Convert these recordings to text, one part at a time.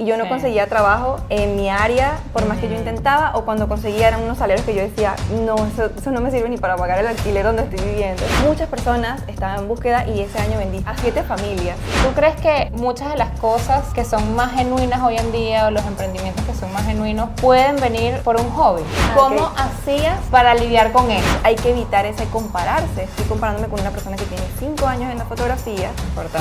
y yo no conseguía trabajo en mi área por más que yo intentaba, o cuando conseguía eran unos salarios que yo decía, no, eso no me sirve ni para pagar el alquiler donde estoy viviendo. Muchas personas estaban en búsqueda y ese año vendí a 7 familias. ¿Tú crees que muchas de las cosas que son más genuinas hoy en día o los emprendimientos que son más genuinos pueden venir por un hobby? ¿Cómo hacías para lidiar con eso? Hay que evitar ese compararse. Estoy comparándome con una persona que tiene 5 años en la fotografía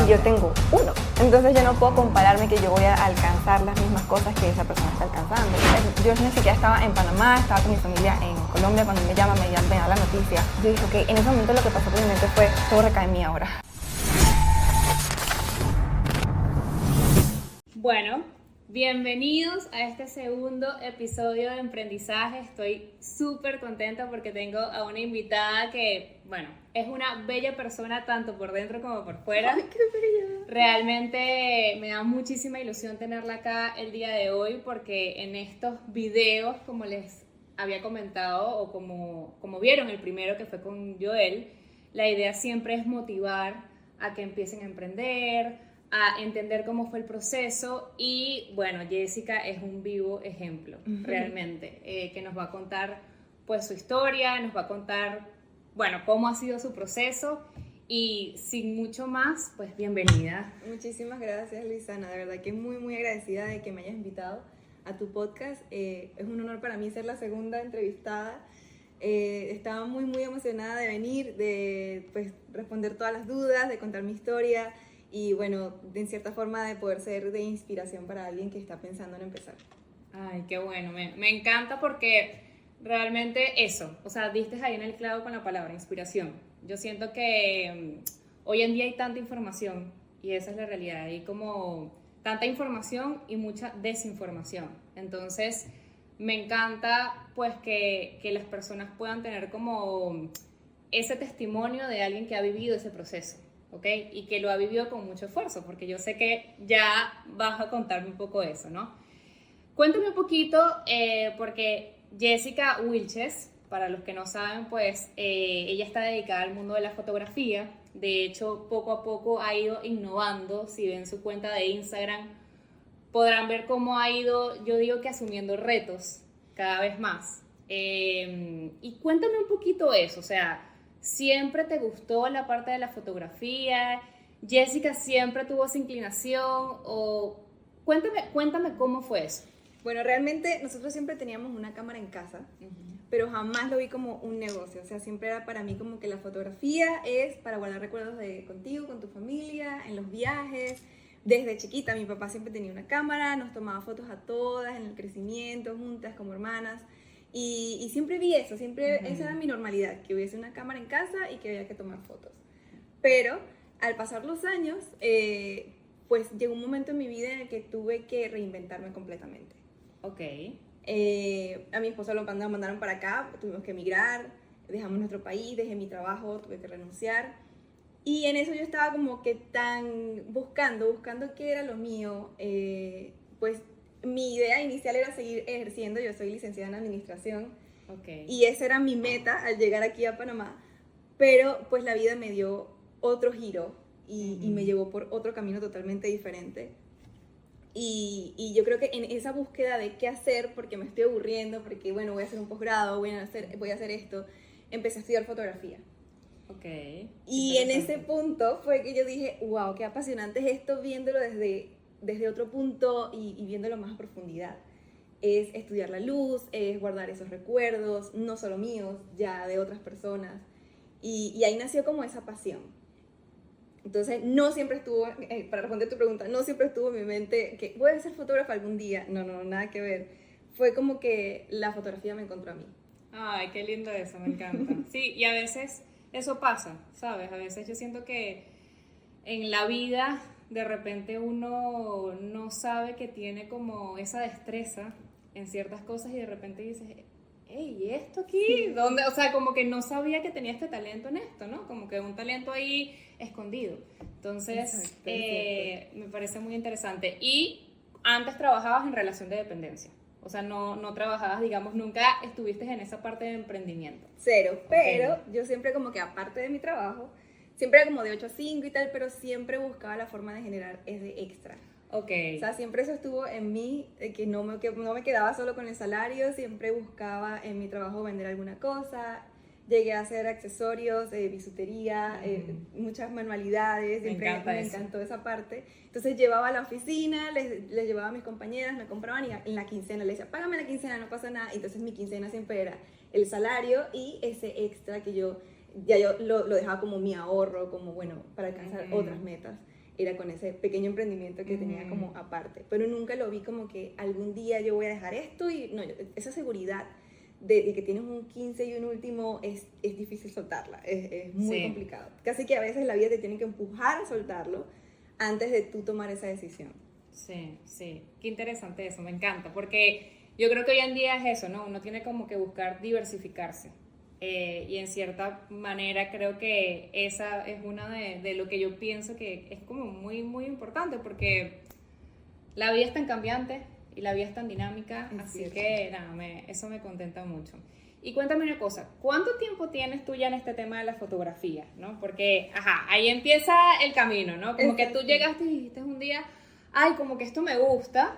y yo tengo 1. Entonces yo no puedo compararme que yo voy a alcanzar las mismas cosas que esa persona está alcanzando. Yo ni siquiera estaba en Panamá, estaba con mi familia en Colombia. Cuando me llaman, me da la noticia. Yo dije, ok, en ese momento lo que pasó por mi mente fue, todo recae en mí ahora. Bueno, bienvenidos a este segundo episodio de Emprendizaje. Estoy súper contenta porque tengo a una invitada que, bueno, es una bella persona tanto por dentro como por fuera. ¡Ay, qué bella! Realmente me da muchísima ilusión tenerla acá el día de hoy porque en estos videos, como les había comentado o como vieron el primero que fue con Joel, la idea siempre es motivar a que empiecen a emprender, a entender cómo fue el proceso y bueno, Jessica es un vivo ejemplo realmente, que nos va a contar pues su historia, nos va a contar bueno, cómo ha sido su proceso y sin mucho más, pues bienvenida. Muchísimas gracias, Luisana, de verdad que muy agradecida de que me hayas invitado a tu podcast. Es un honor para mí ser la segunda entrevistada. Estaba muy emocionada de venir, de pues, responder todas las dudas, de contar mi historia y bueno, de, en cierta forma de poder ser de inspiración para alguien que está pensando en empezar. Ay, qué bueno, me encanta porque realmente eso, o sea, diste ahí en el clavo con la palabra inspiración. Yo siento que hoy en día hay tanta información y esa es la realidad, hay como tanta información y mucha desinformación. Entonces, me encanta pues que las personas puedan tener como ese testimonio de alguien que ha vivido ese proceso, ¿ok? Y que lo ha vivido con mucho esfuerzo, porque yo sé que ya vas a contarme un poco de eso, ¿no? Cuéntame un poquito, porque Jessica Wilches, para los que no saben, pues ella está dedicada al mundo de la fotografía. De hecho, poco a poco ha ido innovando. Si ven su cuenta de Instagram, podrán ver cómo ha ido, yo digo que asumiendo retos cada vez más. Y cuéntame un poquito eso, o sea, ¿siempre te gustó la parte de la fotografía? ¿Jessica siempre tuvo esa inclinación? O cuéntame cómo fue eso. Bueno, realmente nosotros siempre teníamos una cámara en casa, pero jamás lo vi como un negocio. O sea, siempre era para mí como que la fotografía es para guardar recuerdos de contigo, con tu familia, en los viajes. Desde chiquita mi papá siempre tenía una cámara, nos tomaba fotos a todas en el crecimiento, juntas como hermanas. Y siempre vi eso, siempre esa era mi normalidad, que hubiese una cámara en casa y que había que tomar fotos. Pero al pasar los años, pues llegó un momento en mi vida en el que tuve que reinventarme completamente. Ok. A mi esposo lo mandaron para acá, tuvimos que emigrar, dejamos nuestro país, dejé mi trabajo, tuve que renunciar. Y en eso yo estaba como que tan buscando qué era lo mío. Pues mi idea inicial era seguir ejerciendo, yo soy licenciada en administración. Okay. Y esa era mi meta al llegar aquí a Panamá. Pero pues la vida me dio otro giro y me llevó por otro camino totalmente diferente. Y yo creo que en esa búsqueda de qué hacer, porque me estoy aburriendo, porque bueno, voy a hacer un posgrado, voy a hacer esto, empecé a estudiar fotografía. Okay. Y en ese punto fue que yo dije, wow, qué apasionante es esto, viéndolo desde otro punto y viéndolo más a profundidad. Es estudiar la luz, es guardar esos recuerdos, no solo míos, ya de otras personas. Y ahí nació como esa pasión. Entonces, no siempre estuvo, para responder tu pregunta, no siempre estuvo en mi mente que voy a ser fotógrafa algún día. No, nada que ver. Fue como que la fotografía me encontró a mí. Ay, qué lindo eso, me encanta. Sí, y a veces eso pasa, ¿sabes? A veces yo siento que en la vida de repente uno no sabe que tiene como esa destreza en ciertas cosas y de repente dices, hey, ¿y esto aquí? ¿Dónde? O sea, como que no sabía que tenía este talento en esto, ¿no? Como que un talento ahí escondido. Entonces, Exacto, me parece muy interesante. Y antes trabajabas en relación de dependencia. O sea, no trabajabas, digamos, nunca estuviste en esa parte de emprendimiento. Cero, pero yo siempre como que aparte de mi trabajo, siempre era como de 8 a 5 y tal, pero siempre buscaba la forma de generar ese extra. Ok. O sea, siempre eso estuvo en mí, que no me quedaba solo con el salario, siempre buscaba en mi trabajo vender alguna cosa. Llegué a hacer accesorios, bisutería, muchas manualidades, siempre me encantó esa parte. Entonces llevaba a la oficina, les llevaba a mis compañeras, me compraban y en la quincena les decía, págame la quincena, no pasa nada. Entonces mi quincena siempre era el salario y ese extra que yo lo dejaba como mi ahorro, como bueno, para alcanzar otras metas. Era con ese pequeño emprendimiento que tenía como aparte. Pero nunca lo vi como que algún día yo voy a dejar esto y no, esa seguridad de que tienes un 15 y un último es difícil soltarla, es muy complicado. Casi que a veces la vida te tiene que empujar a soltarlo antes de tú tomar esa decisión. Sí, sí, qué interesante eso, me encanta, porque yo creo que hoy en día es eso, ¿no? Uno tiene como que buscar diversificarse. Y en cierta manera creo que esa es una de lo que yo pienso que es como muy, muy importante, porque la vida es tan cambiante y la vida es tan dinámica, así que nada, eso me contenta mucho. Y cuéntame una cosa, ¿cuánto tiempo tienes tú ya en este tema de la fotografía, ¿no? Porque, ahí empieza el camino, ¿no? Como que tú llegaste y dijiste un día, ay, como que esto me gusta,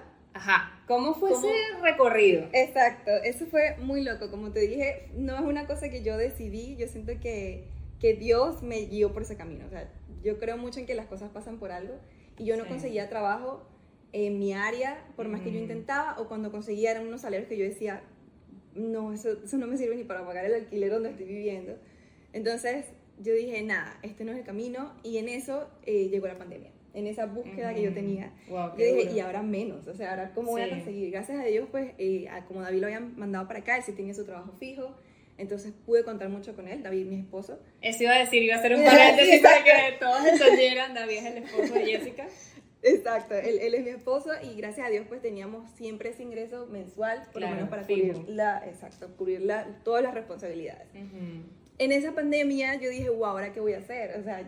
¿cómo fue ese recorrido? Exacto, eso fue muy loco, como te dije, no es una cosa que yo decidí, yo siento que Dios me guió por ese camino, o sea, yo creo mucho en que las cosas pasan por algo, y yo no conseguía trabajo en mi área, por más que yo intentaba, o cuando conseguía eran unos salarios que yo decía, no, eso no me sirve ni para pagar el alquiler donde estoy viviendo. Entonces yo dije, nada, este no es el camino, y en eso llegó la pandemia. En esa búsqueda que yo tenía, wow, yo dije, y ahora menos, o sea, ahora cómo voy a conseguir. Gracias a Dios, pues, como David lo habían mandado para acá, él sí tenía su trabajo fijo, entonces pude contar mucho con él, David, mi esposo. Eso iba a decir, iba a hacer un paréntesis para que todos entendieran, David es el esposo de Jessica. Exacto, él es mi esposo y gracias a Dios pues teníamos siempre ese ingreso mensual, por lo menos para cubrir todas las responsabilidades. En esa pandemia yo dije, wow, ¿ahora qué voy a hacer? O sea,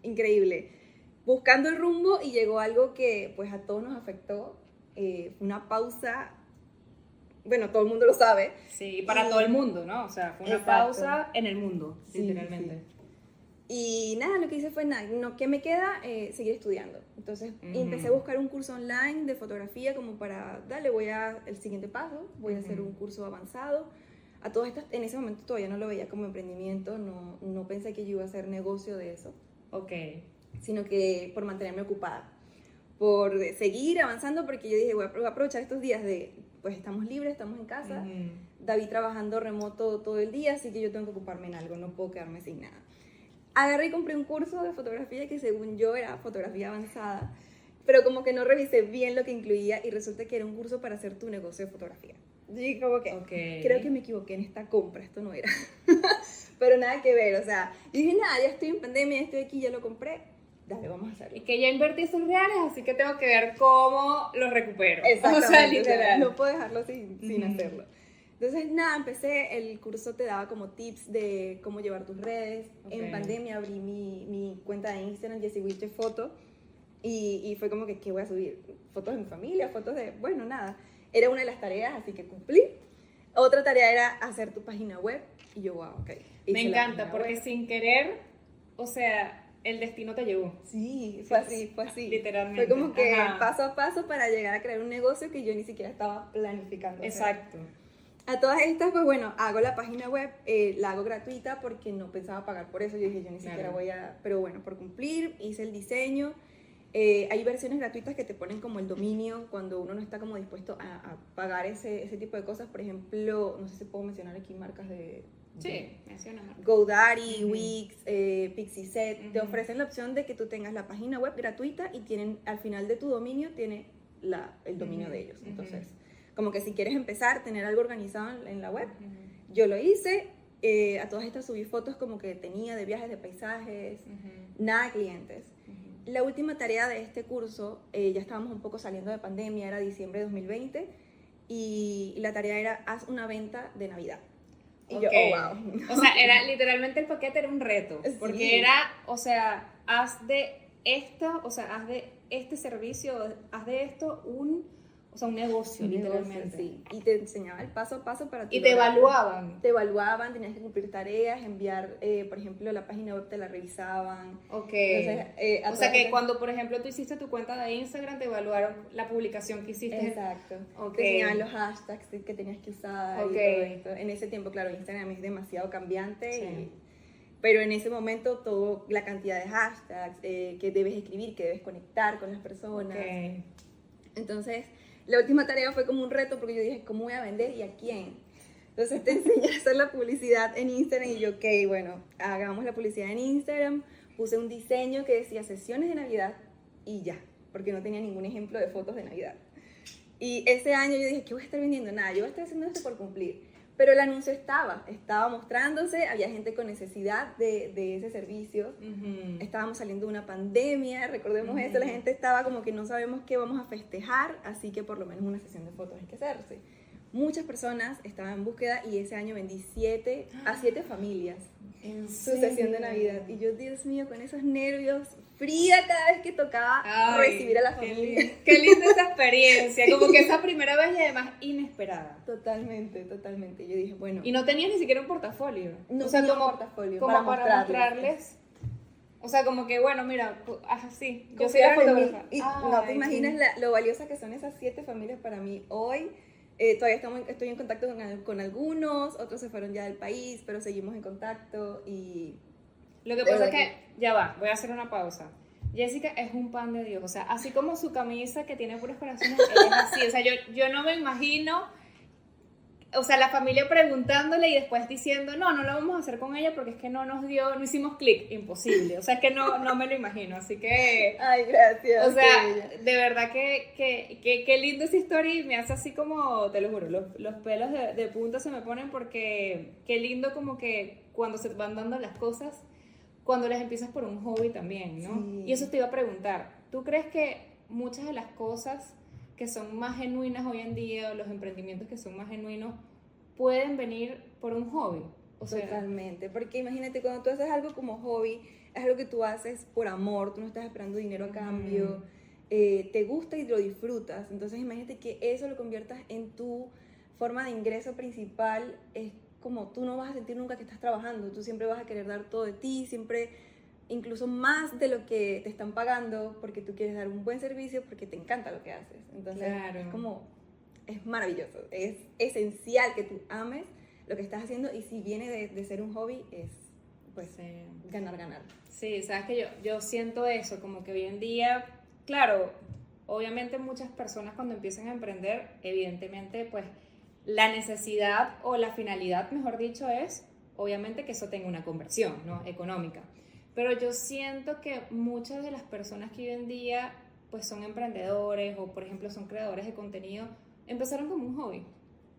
increíble. Buscando el rumbo y llegó algo que pues a todos nos afectó, una pausa, bueno, todo el mundo lo sabe. Sí, para todo el mundo, ¿no? O sea, fue una pausa en el mundo, literalmente. Sí. Y nada, lo que hice fue, ¿qué me queda? Seguir estudiando. Entonces empecé a buscar un curso online de fotografía como para, el siguiente paso, voy a hacer un curso avanzado. A todas estas, en ese momento todavía no lo veía como emprendimiento, no pensé que yo iba a hacer negocio de eso. Ok. Sino que por mantenerme ocupada, por seguir avanzando, porque yo dije, voy a aprovechar estos días pues estamos libres, estamos en casa, David trabajando remoto todo el día, así que yo tengo que ocuparme en algo, no puedo quedarme sin nada. Agarré y compré un curso de fotografía que según yo era fotografía avanzada, pero como que no revisé bien lo que incluía y resulta que era un curso para hacer tu negocio de fotografía. Y como que, creo que me equivoqué en esta compra, esto no era. Pero nada que ver, o sea, yo dije, nada, ya estoy en pandemia, estoy aquí, ya lo compré, dale, vamos a hacerlo. Y que ya invertí esos reales, así que tengo que ver cómo los recupero. Exactamente, o sea, literal. No puedo dejarlo sin hacerlo. Entonces, nada, el curso te daba como tips de cómo llevar tus redes. En pandemia abrí mi cuenta de Instagram, Jessie Wilche Foto, y fue como que, ¿qué voy a subir? Fotos de mi familia, fotos de, bueno, nada. Era una de las tareas, así que cumplí. Otra tarea era hacer tu página web, y yo, wow, ok. Me encanta, porque sin querer, o sea, el destino te llevó. Sí, fue así. Literalmente. Fue como que paso a paso para llegar a crear un negocio que yo ni siquiera estaba planificando. Exacto. A todas estas, pues bueno, hago la página web, la hago gratuita porque no pensaba pagar por eso. Yo dije, yo ni siquiera voy a... Pero bueno, por cumplir, hice el diseño. Hay versiones gratuitas que te ponen como el dominio cuando uno no está como dispuesto a pagar ese tipo de cosas. Por ejemplo, no sé si puedo mencionar aquí marcas de... Sí, menciona marcas. GoDaddy, Wix, Pixieset. Te ofrecen la opción de que tú tengas la página web gratuita y tienen, al final de tu dominio tiene el dominio de ellos. Entonces... como que si quieres empezar, tener algo organizado en la web, yo lo hice, a todas estas subí fotos como que tenía de viajes, de paisajes, nada de clientes. La última tarea de este curso, ya estábamos un poco saliendo de pandemia, era diciembre de 2020, y la tarea era, haz una venta de Navidad. Y yo, oh, wow. O sea, era literalmente el paquete era un reto, porque era, o sea, haz de este servicio, haz de esto o sea, un negocio, Un negocio, literalmente. sí. Y te enseñaba el paso a paso para tu Y te lograrlo. evaluaban. Te evaluaban, tenías que cumplir tareas, enviar, por ejemplo, la página web te la revisaban. Ok. Entonces, a O sea todas que estas- cuando, por ejemplo, tú hiciste tu cuenta de Instagram, te evaluaron la publicación que hiciste. Exacto. Ok. Te enseñaban los hashtags que tenías que usar Ok. y todo esto. En ese tiempo, claro, Instagram es demasiado cambiante, Sí. pero en ese momento todo, la cantidad de hashtags que debes escribir, que debes conectar con las personas. Ok. Entonces, la última tarea fue como un reto porque yo dije, ¿cómo voy a vender y a quién? Entonces te enseñé a hacer la publicidad en Instagram y yo, ok, bueno, hagamos la publicidad en Instagram. Puse un diseño que decía sesiones de Navidad y ya, porque no tenía ningún ejemplo de fotos de Navidad. Y ese año yo dije, ¿qué voy a estar vendiendo? Nada, yo voy a estar haciendo esto por cumplir. Pero el anuncio estaba mostrándose, había gente con necesidad de ese servicio. Ujú. Estábamos saliendo de una pandemia, recordemos Ujú. esto, la gente estaba como que no sabemos qué vamos a festejar, así que por lo menos una sesión de fotos hay que hacerse. Muchas personas estaban en búsqueda y ese año vendí a 7 familias ¿En su serio? sesión de Navidad. Y yo, Dios mío, con esos nervios, fría cada vez que tocaba Ay, recibir a la qué familia. lindo. Qué linda esa experiencia, como que esa primera vez y además inesperada. Totalmente, totalmente. Yo dije, bueno, Y no tenías ni siquiera un portafolio. no o sea, tenía como, un portafolio como para mostrarles. mostrarles. O sea, como que, bueno, mira, así, yo soy Confiaron la en mí. fotógrafa. Y Ay, no te imaginas sí. lo valiosas que son esas 7 familias para mí hoy. Todavía estoy en contacto con algunos, otros se fueron ya del país, pero seguimos en contacto y Lo que de pasa es verdad que, ya va, voy a hacer una pausa. Jessica es un pan de Dios, o sea, así como su camisa que tiene puros corazones, ella es así, o sea, yo no me imagino, o sea, la familia preguntándole y después diciendo, no lo vamos a hacer con ella porque es que no hicimos clic, imposible, o sea, es que no me lo imagino, así que, Ay, gracias. o sea, qué bella. de verdad que lindo esa historia y me hace así como, te lo juro, los pelos de punta se me ponen porque qué lindo como que cuando se van dando las cosas, cuando les empiezas por un hobby también, ¿no? Sí. Y eso te iba a preguntar, ¿tú crees que muchas de las cosas que son más genuinas hoy en día, o los emprendimientos que son más genuinos, pueden venir por un hobby? O sea, Totalmente, porque imagínate, cuando tú haces algo como hobby, es algo que tú haces por amor, tú no estás esperando dinero a cambio, te gusta y lo disfrutas, entonces imagínate que eso lo conviertas en tu forma de ingreso principal, es como tú no vas a sentir nunca que estás trabajando, tú siempre vas a querer dar todo de ti, siempre incluso más de lo que te están pagando, porque tú quieres dar un buen servicio, porque te encanta lo que haces, entonces Claro. es como, es maravilloso, es esencial que tú ames lo que estás haciendo y si viene de ser un hobby es pues sí. ganar, ganar. Sí, sabes que yo siento eso, como que hoy en día, claro, obviamente muchas personas cuando empiezan a emprender, evidentemente pues la necesidad o la finalidad, mejor dicho, es obviamente que eso tenga una conversión, ¿no? Económica. Pero yo siento que muchas de las personas que hoy en día pues son emprendedores o por ejemplo son creadores de contenido, empezaron como un hobby.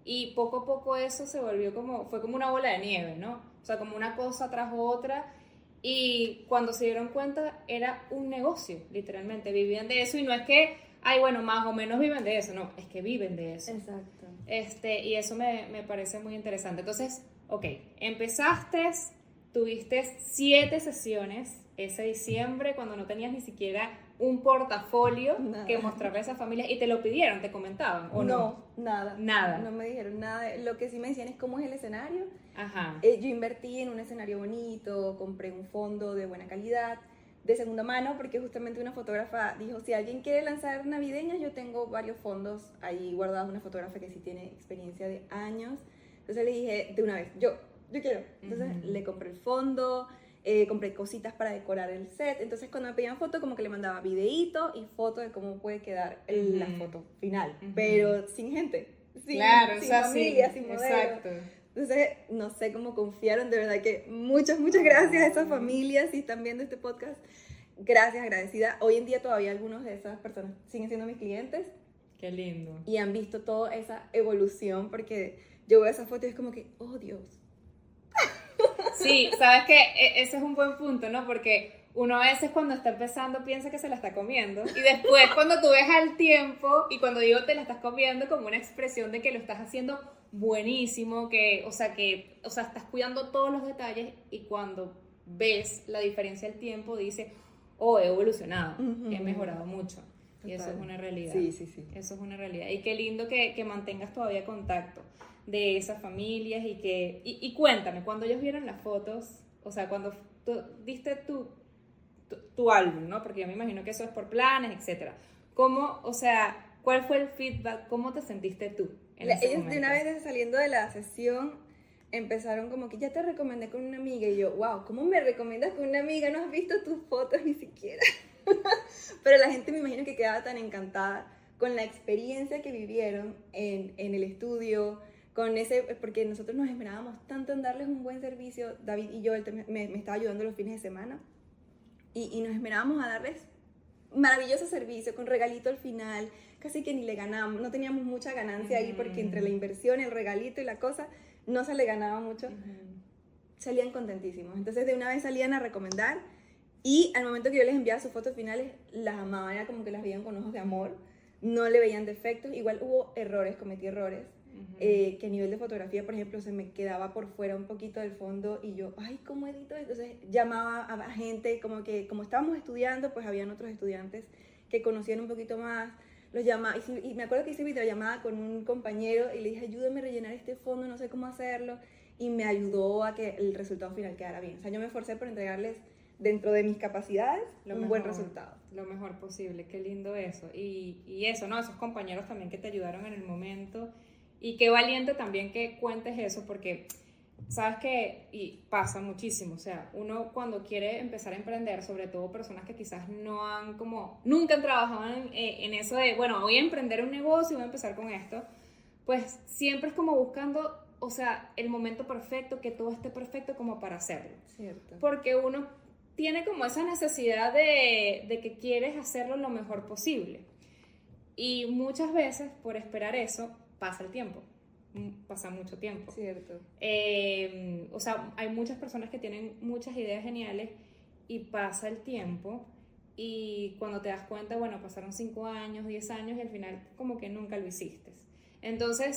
Y poco a poco eso se volvió fue como una bola de nieve, ¿no? O sea, como una cosa tras otra. Y cuando se dieron cuenta era un negocio, literalmente. Vivían de eso y no es que, ay, bueno, más o menos viven de eso. No, es que viven de eso. Exacto. Y eso me parece muy interesante. Entonces, ok, empezaste, tuviste 7 sesiones ese diciembre cuando no tenías ni siquiera un portafolio Nada. que mostrarle a esas familias y te lo pidieron, te comentaban, ¿o no? Nada. Nada. No me dijeron nada. Lo que sí me decían es cómo es el escenario. Ajá. Yo invertí en un escenario bonito, compré un fondo de buena calidad, de segunda mano, porque justamente una fotógrafa dijo, si alguien quiere lanzar navideñas, yo tengo varios fondos ahí guardados, una fotógrafa que sí tiene experiencia de años. Entonces le dije de una vez, yo quiero. Entonces le compré el fondo, compré cositas para decorar el set. Entonces cuando me pedían foto, como que le mandaba videíto y foto de cómo puede quedar la foto final, pero sin gente, sin, claro, sin o sea, familia, sí, sin modelo. exacto. Entonces, no sé cómo confiaron, de verdad que muchas gracias a esas familias, si están viendo este podcast, gracias, agradecida. Hoy en día todavía algunos de esas personas siguen siendo mis clientes. Qué lindo. Y han visto toda esa evolución, porque yo veo esas fotos y es como que, oh Dios. Sí, sabes que ese es un buen punto, ¿no? Porque uno a veces cuando está empezando piensa que se la está comiendo y después cuando tú ves al tiempo y cuando digo te la estás comiendo como una expresión de que lo estás haciendo buenísimo, o sea, estás cuidando todos los detalles y cuando ves la diferencia del tiempo dices, oh, he evolucionado, he mejorado mucho. Y eso es una realidad. Sí, sí, sí. Eso es una realidad. Y qué lindo que mantengas todavía contacto de esas familias y cuéntame, cuando ellos vieron las fotos, o sea, cuando tú diste tu álbum, ¿no? Porque yo me imagino que eso es por planes, etcétera. ¿Cómo, o sea, cuál fue el feedback? ¿Cómo te sentiste tú en ese Ellos momento? de una vez saliendo de la sesión empezaron como que ya te recomendé con una amiga y yo, wow, ¿cómo me recomiendas con una amiga? No has visto tus fotos ni siquiera. Pero la gente me imagino que quedaba tan encantada con la experiencia que vivieron en el estudio, con ese, porque nosotros nos esperábamos tanto en darles un buen servicio, David y yo, él me estaba ayudando los fines de semana, y nos esperábamos a darles maravilloso servicio, con regalito al final, casi que ni le ganábamos, no teníamos mucha ganancia ahí porque entre la inversión, el regalito y la cosa, no se le ganaba mucho. Salían contentísimos, entonces de una vez salían a recomendar y al momento que yo les enviaba sus fotos finales, las amaban, era como que las veían con ojos de amor, no le veían defectos, igual hubo errores, cometí errores, que a nivel de fotografía, por ejemplo, se me quedaba por fuera un poquito del fondo y yo, ay, ¿cómo edito esto? Entonces llamaba a gente, como que como estábamos estudiando, pues habían otros estudiantes que conocían un poquito más, los llamaba, y me acuerdo que hice videollamada con un compañero y le dije, ayúdame a rellenar este fondo, no sé cómo hacerlo, y me ayudó a que el resultado final quedara bien. O sea, yo me esforcé por entregarles dentro de mis capacidades un buen resultado. Lo mejor posible, qué lindo eso. Y eso, ¿no? Esos compañeros también que te ayudaron en el momento. Y qué valiente también que cuentes eso, porque sabes que, y pasa muchísimo, o sea, uno cuando quiere empezar a emprender, sobre todo personas que quizás no han como, nunca han trabajado en eso de, bueno, voy a emprender un negocio y voy a empezar con esto, pues siempre es como buscando, o sea, el momento perfecto, que todo esté perfecto como para hacerlo. Cierto. Porque uno tiene como esa necesidad de que quieres hacerlo lo mejor posible. Y muchas veces, por esperar eso, pasa el tiempo. Pasa mucho tiempo. Cierto. O sea, hay muchas personas que tienen muchas ideas geniales y pasa el tiempo y cuando te das cuenta, bueno, pasaron 5 años, 10 años y al final como que nunca lo hiciste. Entonces,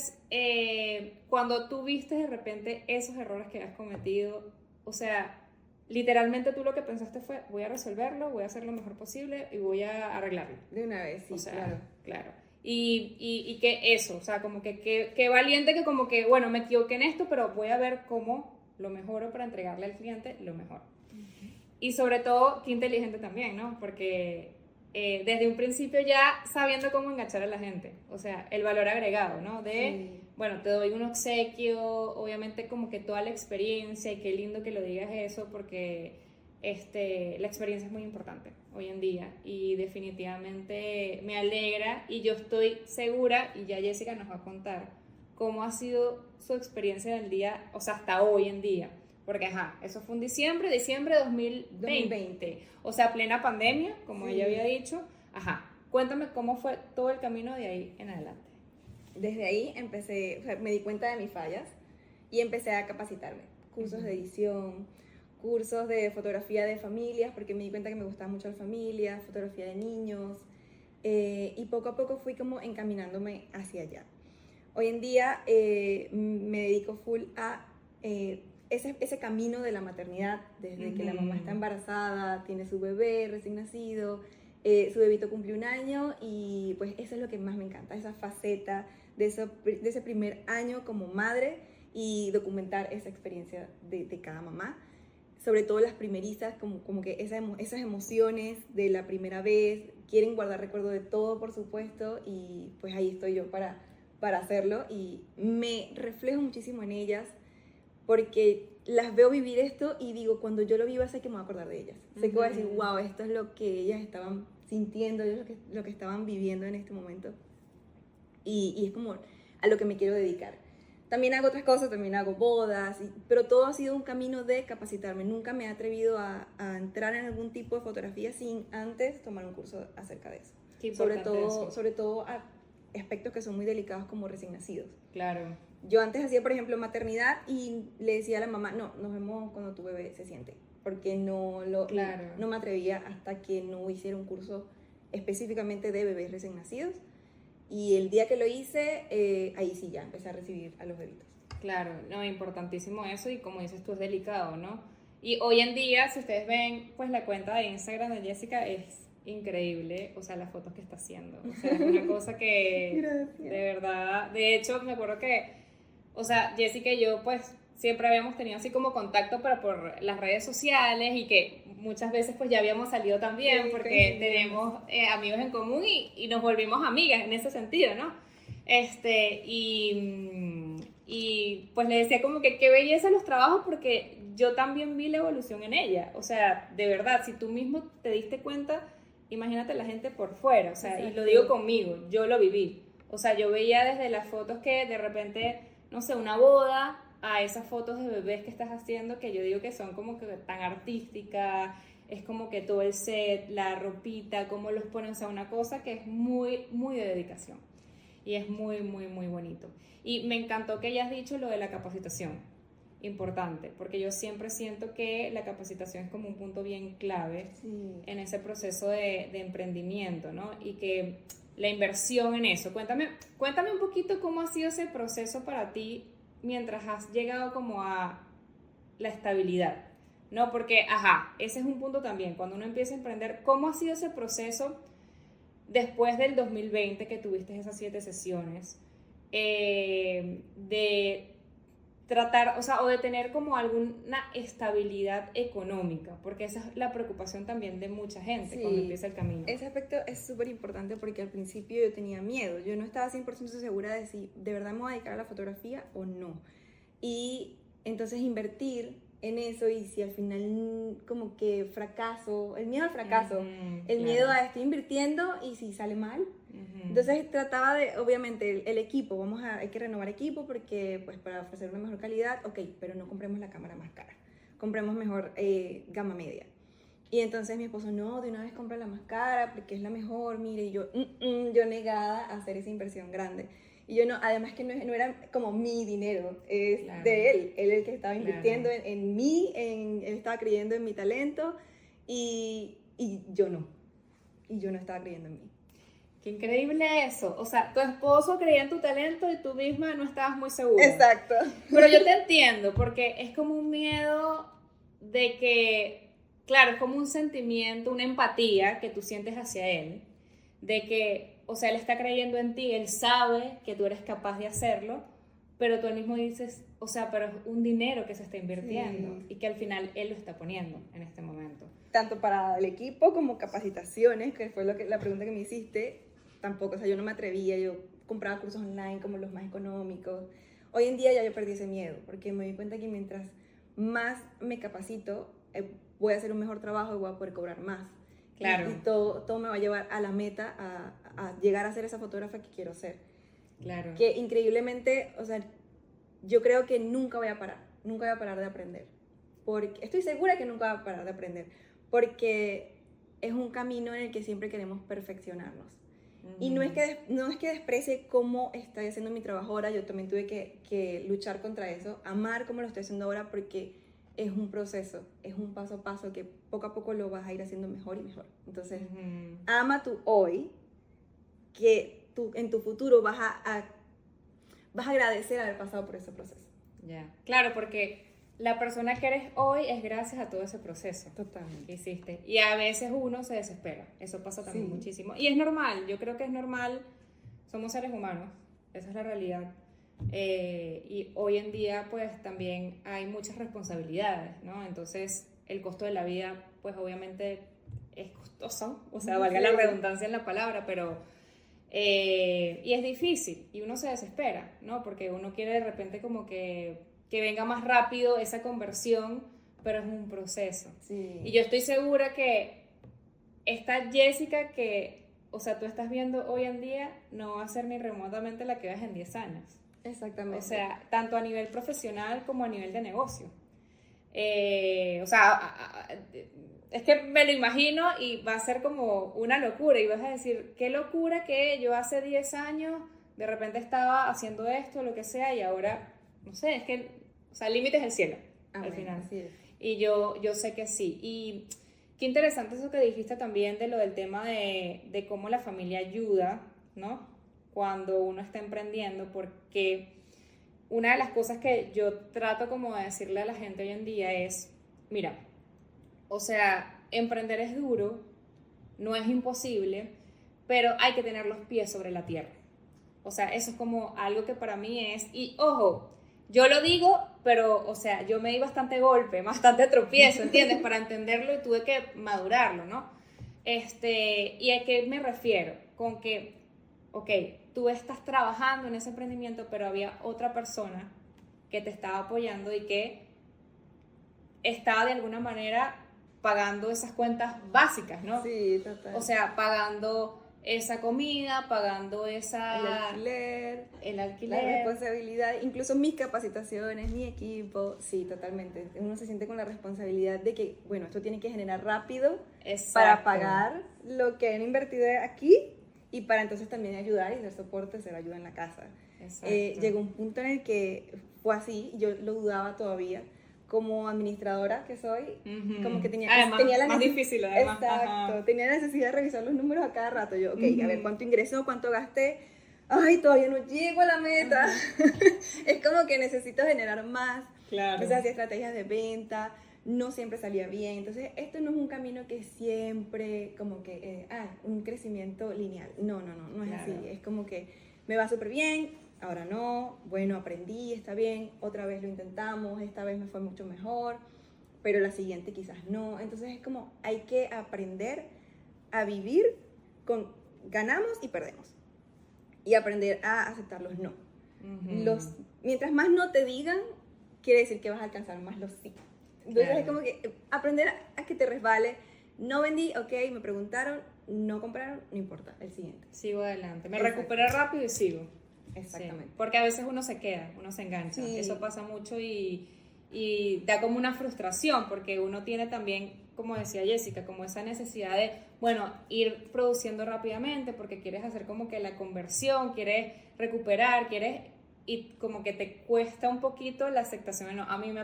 cuando tú viste de repente esos errores que has cometido, o sea, literalmente tú lo que pensaste fue, voy a resolverlo, voy a hacer lo mejor posible y voy a arreglarlo. De una vez, sí, o sea, claro. Claro. Y que eso, o sea, como que valiente que como que, bueno, me equivoqué en esto, pero voy a ver cómo lo mejoro para entregarle al cliente lo mejor. Y sobre todo, qué inteligente también, ¿no? Porque desde un principio ya sabiendo cómo enganchar a la gente, o sea, el valor agregado, ¿no? De, bueno, te doy un obsequio, obviamente como que toda la experiencia, y qué lindo que lo digas eso, porque la experiencia es muy importante hoy en día y definitivamente me alegra y yo estoy segura, y ya Jessica nos va a contar cómo ha sido su experiencia del día, o sea, hasta hoy en día. Porque, eso fue en diciembre de 2020. O sea, plena pandemia, como ella había dicho. Cuéntame cómo fue todo el camino de ahí en adelante. Desde ahí empecé, o sea, me di cuenta de mis fallas y empecé a capacitarme. Cursos de edición, cursos de fotografía de familias, porque me di cuenta que me gustaba mucho la familia, fotografía de niños. Y poco a poco fui como encaminándome hacia allá. Hoy en día me dedico full a... ese camino de la maternidad, desde que la mamá está embarazada, tiene su bebé recién nacido, su bebito cumplió 1 año y pues eso es lo que más me encanta, esa faceta de ese primer año como madre y documentar esa experiencia de cada mamá, sobre todo las primerizas, como que esas emociones de la primera vez, quieren guardar recuerdo de todo, por supuesto, y pues ahí estoy yo para hacerlo y me reflejo muchísimo en ellas, porque las veo vivir esto y digo, cuando yo lo viva sé que me voy a acordar de ellas. Sé que voy a decir, wow, esto es lo que ellas estaban sintiendo, es lo que estaban viviendo en este momento. Y es como a lo que me quiero dedicar. También hago otras cosas, también hago bodas, pero todo ha sido un camino de capacitarme. Nunca me he atrevido a entrar en algún tipo de fotografía sin antes tomar un curso acerca de eso. Sobre todo a aspectos que son muy delicados como recién nacidos. Claro. Yo antes hacía, por ejemplo, maternidad y le decía a la mamá, no, nos vemos cuando tu bebé se siente, porque no me atrevía hasta que no hiciera un curso específicamente de bebés recién nacidos. Y el día que lo hice, ahí sí ya empecé a recibir a los bebitos. Claro, no, importantísimo eso, y como dices tú, es delicado, ¿no? Y hoy en día, si ustedes ven, pues la cuenta de Instagram de Jessica es increíble, o sea, las fotos que está haciendo. O sea, es una cosa que Gracias. de verdad, de hecho, me acuerdo que, o sea, Jessica y yo, pues, siempre habíamos tenido así como contacto, pero por las redes sociales y que muchas veces, pues, ya habíamos salido también Sí, porque sí. tenemos amigos en común y nos volvimos amigas en ese sentido, ¿no? Y pues le decía como que qué belleza los trabajos porque yo también vi la evolución en ella. O sea, de verdad, si tú mismo te diste cuenta, imagínate la gente por fuera. O sea, y lo digo conmigo, yo lo viví. O sea, yo veía desde las fotos que de repente, no sé, una boda, a esas fotos de bebés que estás haciendo que yo digo que son como que tan artísticas, es como que todo el set, la ropita, cómo los ponen, o sea, una cosa que es muy, muy de dedicación. Y es muy, muy, muy bonito. Y me encantó que hayas dicho lo de la capacitación, importante, porque yo siempre siento que la capacitación es como un punto bien clave en ese proceso de emprendimiento, ¿no? Y que la inversión en eso. Cuéntame un poquito cómo ha sido ese proceso para ti mientras has llegado como a la estabilidad, ¿no? Porque, ese es un punto también, cuando uno empieza a emprender, ¿cómo ha sido ese proceso después del 2020 que tuviste esas 7 sesiones, de tratar, o sea, o de tener como alguna estabilidad económica? Porque esa es la preocupación también de mucha gente cuando empieza el camino. Ese aspecto es súper importante porque al principio yo tenía miedo, yo no estaba 100% segura de si de verdad me voy a dedicar a la fotografía o no. Y entonces invertir en eso y si al final como que fracaso, el miedo al fracaso, el miedo a estoy invirtiendo y si sale mal. Entonces trataba de, obviamente, el equipo, hay que renovar equipo porque pues para ofrecer una mejor calidad, ok, pero no compremos la cámara más cara, compremos mejor gama media. Y entonces mi esposo, no, de una vez compra la más cara porque es la mejor, mire, y yo negada a hacer esa inversión grande. Y yo no, además que no era como mi dinero, es de él el que estaba invirtiendo en mí, él estaba creyendo en mi talento y yo no, y yo no estaba creyendo en mí. Qué increíble eso, o sea, tu esposo creía en tu talento y tú misma no estabas muy segura. Exacto. Pero yo te entiendo, porque es como un miedo de que, claro, es como un sentimiento, una empatía que tú sientes hacia él, de que, o sea, él está creyendo en ti, él sabe que tú eres capaz de hacerlo, pero tú mismo dices, o sea, pero es un dinero que se está invirtiendo y que al final él lo está poniendo en este momento. Tanto para el equipo como capacitaciones, que fue la pregunta que me hiciste, tampoco, o sea, yo no me atrevía, yo compraba cursos online como los más económicos. Hoy en día ya yo perdí ese miedo, porque me di cuenta que mientras más me capacito, voy a hacer un mejor trabajo y voy a poder cobrar más. Claro. Y todo me va a llevar a la meta, a llegar a ser esa fotógrafa que quiero ser. Claro. Que increíblemente, o sea, yo creo que nunca voy a parar de aprender. Porque estoy segura que nunca voy a parar de aprender, porque es un camino en el que siempre queremos perfeccionarnos. Y no es que desprecie cómo estoy haciendo mi trabajo ahora, yo también tuve que luchar contra eso, amar cómo lo estoy haciendo ahora porque es un proceso, es un paso a paso que poco a poco lo vas a ir haciendo mejor y mejor. Entonces, ama tu hoy, que en tu futuro vas a agradecer haber pasado por ese proceso. Ya, claro, porque la persona que eres hoy es gracias a todo ese proceso. Totalmente. Que hiciste. Y a veces uno se desespera. Eso pasa también muchísimo. Y es normal, yo creo que es normal. Somos seres humanos, esa es la realidad. Y hoy en día, pues también hay muchas responsabilidades, ¿no? Entonces, el costo de la vida, pues obviamente es costoso. O sea, valga la redundancia en la palabra, pero. Y es difícil. Y uno se desespera, ¿no? Porque uno quiere de repente como que venga más rápido esa conversión, pero es un proceso. Sí. Y yo estoy segura que esta Jessica que, o sea, tú estás viendo hoy en día, no va a ser ni remotamente la que veas en 10 años. Exactamente. O sea, tanto a nivel profesional como a nivel de negocio. O sea, es que me lo imagino y va a ser como una locura y vas a decir, qué locura que yo hace 10 años de repente estaba haciendo esto, lo que sea, y ahora, no sé, es que, o sea, el límite es el cielo, al final. Así es. Y yo sé que sí. Y qué interesante eso que dijiste también de lo del tema de cómo la familia ayuda, ¿no? Cuando uno está emprendiendo, porque una de las cosas que yo trato como de decirle a la gente hoy en día es, mira, o sea, emprender es duro, no es imposible, pero hay que tener los pies sobre la tierra. O sea, eso es como algo que para mí es, y ojo, yo lo digo, pero, o sea, yo me di bastante golpe, bastante tropiezo, ¿entiendes? Para entenderlo y tuve que madurarlo, ¿no? ¿Y a qué me refiero? Con que, ok, tú estás trabajando en ese emprendimiento, pero había otra persona que te estaba apoyando y que estaba de alguna manera pagando esas cuentas básicas, ¿no? Sí, total. O sea, pagando esa comida, pagando el alquiler, la responsabilidad, incluso mis capacitaciones, mi equipo, sí, totalmente. Uno se siente con la responsabilidad de que, bueno, esto tiene que generar rápido. Exacto. Para pagar lo que han invertido aquí y para entonces también ayudar y ser soporte, ser ayuda en la casa. Llegó un punto en el que fue así, yo lo dudaba todavía. Como administradora que soy, como que tenía la más difícil, además. Exacto, tenía la necesidad de revisar los números a cada rato. Yo, ok, a ver cuánto ingresó, cuánto gasté. Ay, todavía no llego a la meta. Es como que necesito generar más. Claro. Entonces hacía estrategias de venta, no siempre salía bien. Entonces esto no es un camino que siempre como que, un crecimiento lineal. No es así. Es como que me va súper bien. Ahora no, bueno, aprendí, está bien, otra vez lo intentamos, esta vez me fue mucho mejor, pero la siguiente quizás no. Entonces es como, hay que aprender a vivir con ganamos y perdemos. Y aprender a aceptar los no. Mientras más no te digan, quiere decir que vas a alcanzar más los sí. Entonces es como que aprender a que te resbale. No vendí, ok, me preguntaron, no compraron, no importa, el siguiente. Sigo adelante, me recuperé rápido y sigo. Exactamente. Sí, porque a veces uno se queda, uno se engancha. Sí. Eso pasa mucho y da como una frustración porque uno tiene también, como decía Jessica, como esa necesidad de, bueno, ir produciendo rápidamente porque quieres hacer como que la conversión, quieres recuperar, y como que te cuesta un poquito la aceptación. No, a mí me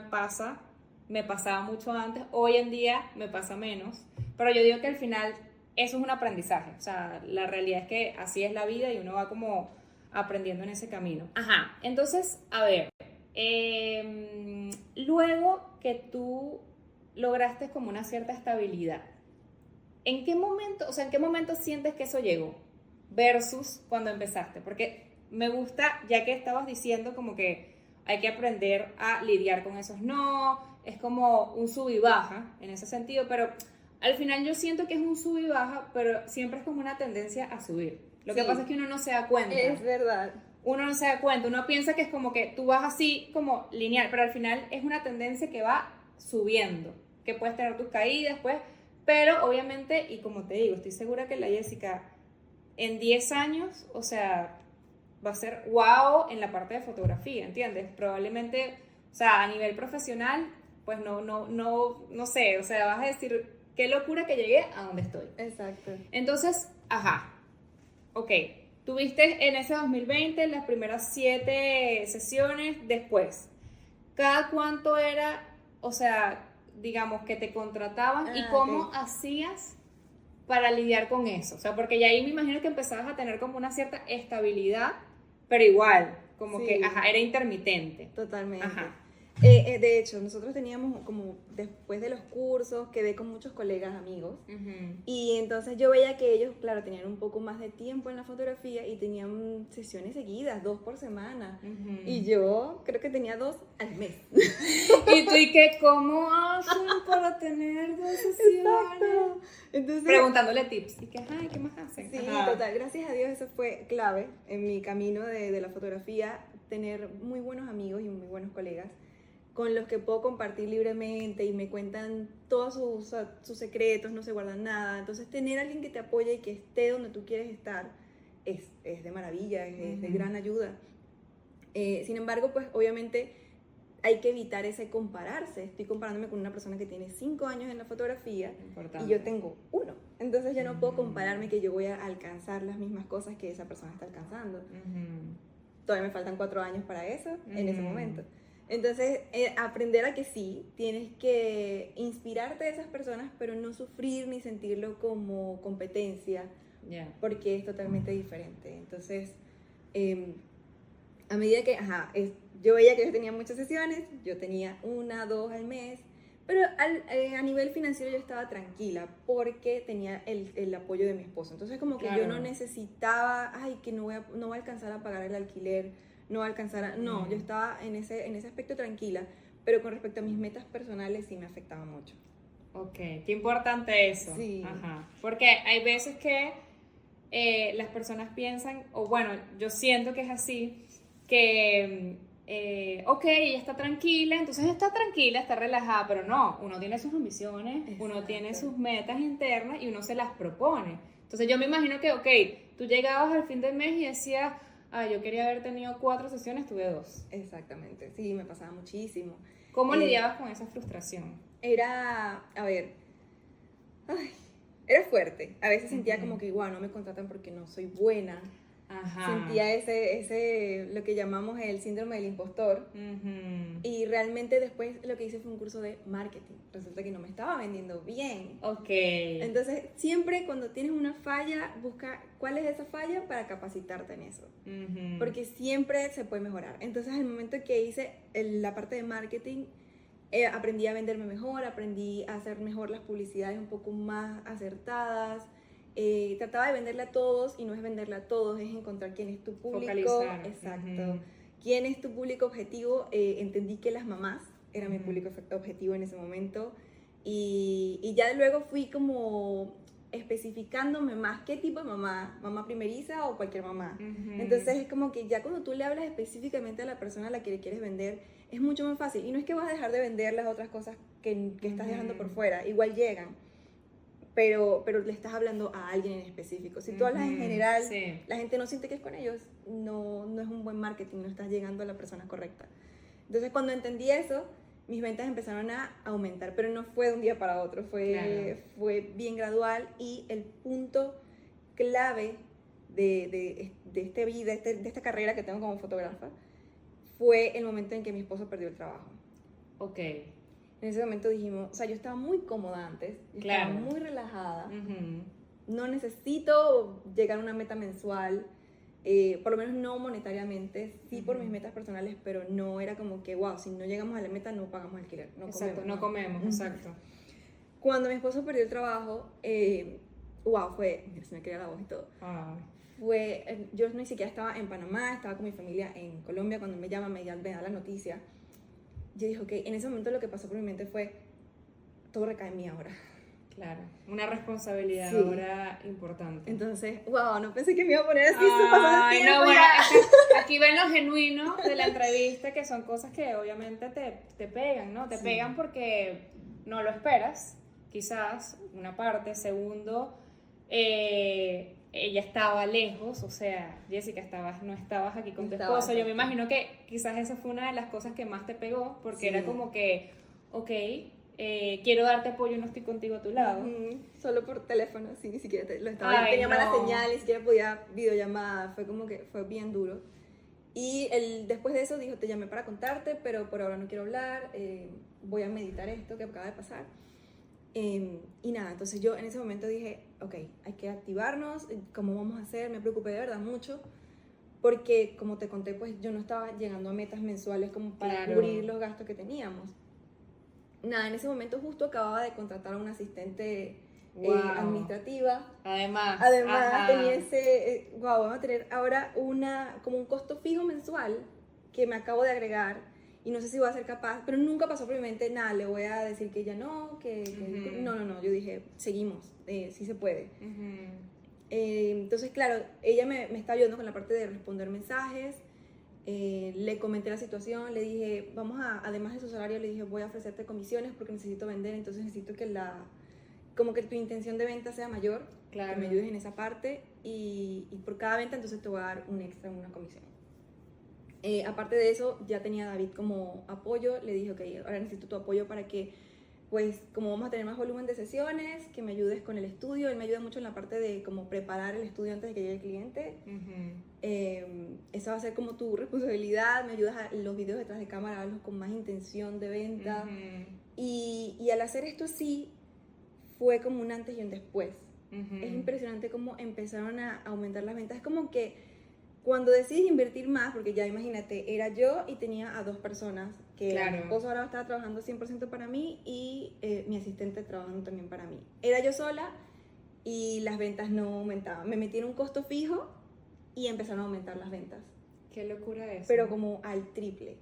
pasaba mucho antes, hoy en día me pasa menos, pero yo digo que al final eso es un aprendizaje. O sea, la realidad es que así es la vida y uno va como aprendiendo en ese camino. Ajá, entonces, a ver, luego que tú lograste como una cierta estabilidad, ¿en qué momento sientes que eso llegó? Versus cuando empezaste, porque me gusta, ya que estabas diciendo como que hay que aprender a lidiar con esos no, es como un sub y baja en ese sentido, pero al final yo siento que es un sub y baja, pero siempre es como una tendencia a subir. Lo que pasa es que uno no se da cuenta. Es verdad. Uno no se da cuenta, uno piensa que es como que tú vas así como lineal, pero al final es una tendencia que va subiendo, que puedes tener tus caídas, pues, pero obviamente, y como te digo, estoy segura que la Jessica en 10 años, o sea, va a ser wow en la parte de fotografía, ¿entiendes? Probablemente, o sea, a nivel profesional, pues no sé, o sea, vas a decir, qué locura que llegué a donde estoy. Exacto. Entonces, ok, tuviste en ese 2020 las primeras 7 sesiones, después, ¿cada cuánto era, o sea, digamos, que te contrataban y cómo hacías para lidiar con eso? O sea, porque ya ahí me imagino que empezabas a tener como una cierta estabilidad, pero igual, como que, era intermitente. Totalmente. De hecho, nosotros teníamos como después de los cursos, quedé con muchos colegas, amigos, y entonces yo veía que ellos, claro, tenían un poco más de tiempo en la fotografía y tenían sesiones seguidas, 2 por semana, y yo creo que tenía 2 al mes. ¿Y tú y qué? ¿Cómo hacen para tener 2 sesiones? Exacto. Entonces, preguntándole tips, ¿y qué más hacen? Sí, total, gracias a Dios eso fue clave en mi camino de la fotografía, tener muy buenos amigos y muy buenos colegas con los que puedo compartir libremente y me cuentan todos sus secretos, no se guardan nada. Entonces, tener a alguien que te apoye y que esté donde tú quieres estar es de maravilla, es de gran ayuda. Sin embargo, pues obviamente hay que evitar ese compararse. Estoy comparándome con una persona que tiene 5 años en la fotografía. Importante. Y yo tengo 1. Entonces, yo no puedo compararme que yo voy a alcanzar las mismas cosas que esa persona está alcanzando. Todavía me faltan 4 años para eso en ese momento. Entonces, aprender a que sí, tienes que inspirarte de esas personas, pero no sufrir ni sentirlo como competencia, porque es totalmente diferente. Entonces, a medida que, yo veía que yo tenía muchas sesiones, yo tenía 1, 2 al mes, Pero a nivel financiero yo estaba tranquila porque tenía el apoyo de mi esposo. Entonces como que Claro. yo no necesitaba, ay, que no voy a alcanzar a pagar el alquiler, no voy a alcanzar a... No, yo estaba en ese aspecto tranquila, pero con respecto a mis metas personales sí me afectaba mucho. Ok, qué importante eso. Sí. Ajá. Porque hay veces que las personas piensan, o bueno, yo siento que es así, que, ok, ella está tranquila, entonces está tranquila, está relajada, pero no, uno tiene sus ambiciones, uno Exacto. tiene sus metas internas y uno se las propone. Entonces yo me imagino que, ok, tú llegabas al fin del mes y decías, ah, yo quería haber tenido 4 sesiones, tuve 2. Exactamente, sí, me pasaba muchísimo. ¿Cómo lidiabas con esa frustración? Era, a ver, ay, era fuerte. A veces sentía Ujú. como que, igual, no me contratan porque no soy buena. Ajá. Sentía lo que llamamos el síndrome del impostor. Ujú. Y realmente después lo que hice fue un curso de marketing. Resulta que no me estaba vendiendo bien. Ok. Entonces, siempre cuando tienes una falla, busca cuál es esa falla para capacitarte en eso. Ujú. Porque siempre se puede mejorar. Entonces, al momento que hice la parte de marketing, aprendí a venderme mejor, aprendí a hacer mejor las publicidades un poco más acertadas. Trataba de venderle a todos y no es venderle a todos, es encontrar quién es tu público. Focalizar. Exacto. Ujú. ¿Quién es tu público objetivo? Entendí que las mamás eran mi público objetivo en ese momento. Y ya luego fui como especificándome más qué tipo de mamá primeriza o cualquier mamá. Ujú. Entonces es como que ya cuando tú le hablas específicamente a la persona a la que le quieres vender, es mucho más fácil. Y no es que vas a dejar de vender las otras cosas que estás dejando por fuera, igual llegan. Pero le estás hablando a alguien en específico. Si tú hablas en general, Sí. la gente no siente que es con ellos, no es un buen marketing, no estás llegando a la persona correcta. Entonces cuando entendí eso, mis ventas empezaron a aumentar, pero no fue de un día para otro, fue bien gradual. Y el punto clave de esta carrera que tengo como fotógrafa fue el momento en que mi esposo perdió el trabajo. Ok. En ese momento dijimos, o sea, yo estaba muy cómoda antes, yo Claro. estaba muy relajada, Ujú. no necesito llegar a una meta mensual, por lo menos no monetariamente, sí por mis metas personales, pero no era como que, wow, si no llegamos a la meta no pagamos alquiler, no Exacto, comemos. no comemos, exacto. Cuando mi esposo perdió el trabajo, wow, mira, se me queda la voz y todo. Ah. Yo ni siquiera estaba en Panamá, estaba con mi familia en Colombia. Cuando me llama, me da la noticia. Yo dije, ok, en ese momento lo que pasó por mi mente fue, todo recae en mí ahora. Claro, una responsabilidad Sí. ahora importante. Entonces, wow, no pensé que me iba a poner así, se pasó el tiempo no, bueno, ya. es que aquí ven lo genuino de la entrevista, que son cosas que obviamente te pegan, ¿no? Te Sí. pegan porque no lo esperas, quizás, una parte. Segundo, ella estaba lejos, o sea, Jessica, no estabas aquí con tu Estaba, esposo. Yo me exacto. imagino que quizás esa fue una de las cosas que más te pegó, porque Sí. era como que, ok, quiero darte apoyo, no estoy contigo a tu lado. Solo por teléfono, sí, ni siquiera Ay, tenía mala no. señal, ni siquiera podía videollamada, fue como que fue bien duro. Y después de eso dijo, te llamé para contarte, pero por ahora no quiero hablar, voy a meditar esto que acaba de pasar. Y nada, entonces yo en ese momento dije, ok, hay que activarnos, ¿cómo vamos a hacer? Me preocupé de verdad mucho, porque como te conté, pues yo no estaba llegando a metas mensuales como para Claro. cubrir los gastos que teníamos. Nada, en ese momento justo acababa de contratar a una asistente Wow. administrativa. Además, Además ajá. tenía ese, wow, vamos a tener ahora como un costo fijo mensual que me acabo de agregar y no sé si voy a ser capaz, pero nunca pasó por mi mente, nada, le voy a decir que ya no, no, yo dije, seguimos, sí se puede. Entonces, claro, ella me está ayudando con la parte de responder mensajes. Le comenté la situación, le dije, además de su salario, le dije, voy a ofrecerte comisiones porque necesito vender, entonces necesito que como que tu intención de venta sea mayor, Claro. que me ayudes en esa parte, y por cada venta entonces te voy a dar un extra, una comisión. Aparte de eso, ya tenía a David como apoyo, le dije, ok, ahora necesito tu apoyo para que, pues, como vamos a tener más volumen de sesiones, que me ayudes con el estudio. Él me ayuda mucho en la parte de como preparar el estudio antes de que llegue el cliente. Esa va a ser como tu responsabilidad, me ayudas a los videos detrás de cámara, a verlos con más intención de venta. Y al hacer esto así, fue como un antes y un después. Es impresionante cómo empezaron a aumentar las ventas. Es como que cuando decides invertir más, porque ya imagínate, era yo y tenía a 2 personas, que Claro. mi esposo ahora estaba trabajando 100% para mí y mi asistente trabajando también para mí. Era yo sola y las ventas no aumentaban. Me metí en un costo fijo y empezaron a aumentar las ventas, Qué locura eso. pero como al triple.